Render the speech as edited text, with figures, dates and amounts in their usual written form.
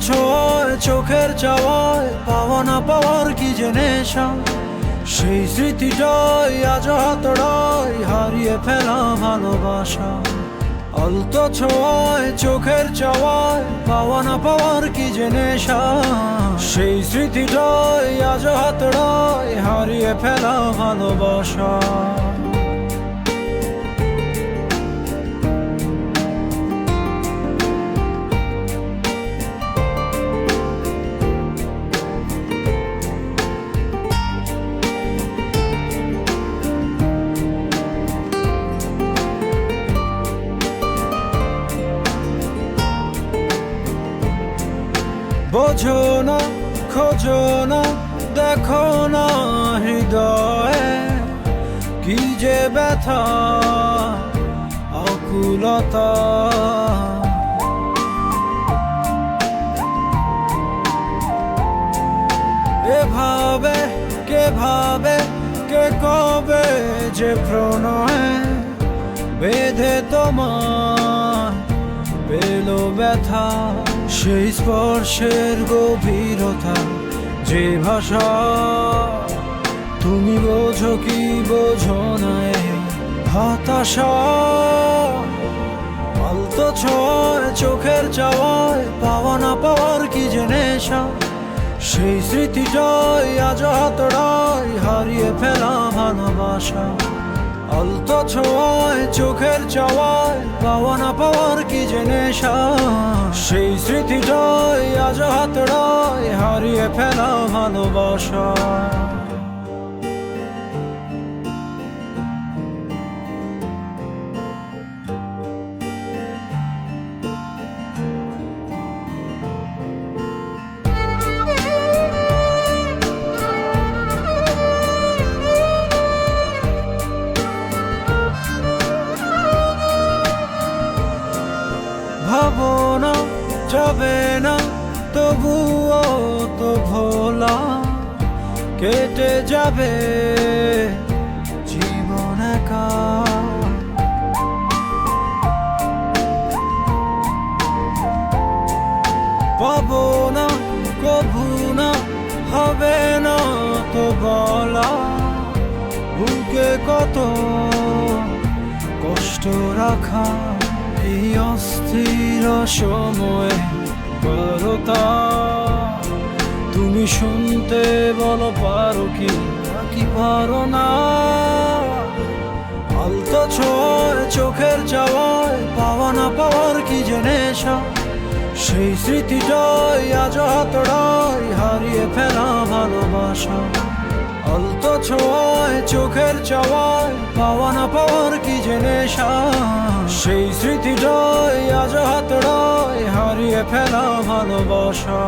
ছোঁয়ায় চোখের চাওয়ায় পাওয়া না পাওয়ার কি যে নেশা, সেই স্মৃতিটাই আজ হাতড়ায় হারিয়ে ফেলা ভালোবাসা। আলতো ছোঁয়ায় চোখের চাওয়ায় পাওয়া না পাওয়ার কি যে নেশা, সেই স্মৃতিটাই আজ হাতড়ায় হারিয়ে ফেলা ভালোবাসা। বোঝো না, খোঁজো না, দেখো না হৃদয়ে কি যে ব্যথা আকুলতা। এভাবে কে ভাবে, কে কবে যে প্রণয়ে বেঁধে তোমার পেলো ব্যথা। সেই স্পর্শের গভীরতা, যে ভাষা তুমি বোঝো কি বোঝো না হতাশা। আলতো ছোঁয়ায় চোখের চাওয়ায় পাওয়া না পাওয়ার কি যে নেশা, সেই স্মৃতিটাই আজ হাতড়ায় হারিয়ে ফেলা ভালোবাসা। আলতো ছোঁয়ায় চোখের চাওয়ায় পাওয়া না পাওয়ার কি যে নেশা, সেই স্মৃতিটাই আজ হাতড়ায় হারিয়ে ফেলা ভালোবাসা। ভাবনা যাবে না তবুও তো ভোলা, কেটে যাবে জীবন একা। পাবো না কভু না, হবে না তো বলা, বুকে কত কষ্ট রাখা এই অস্থির সময়ে বারতা। তুমি শুনতে বলো পারো কি নাকি পারো না। আলতো ছোঁয়ায় চোখের চাওয়ায় পাওয়া না পাওয়ার কি যে নেশা, সেই স্মৃতিটাই আজ হাতড়ায় হারিয়ে ফেলা ভালোবাসা। আলতো ছোঁয়ায় চোখের চাওয়ায় পাওয়া না পাওয়ার কি যে নেশা, সেই স্মৃতিটাই আজ হাতড়ায় হারিয়ে ফেলা ভালোবাসা।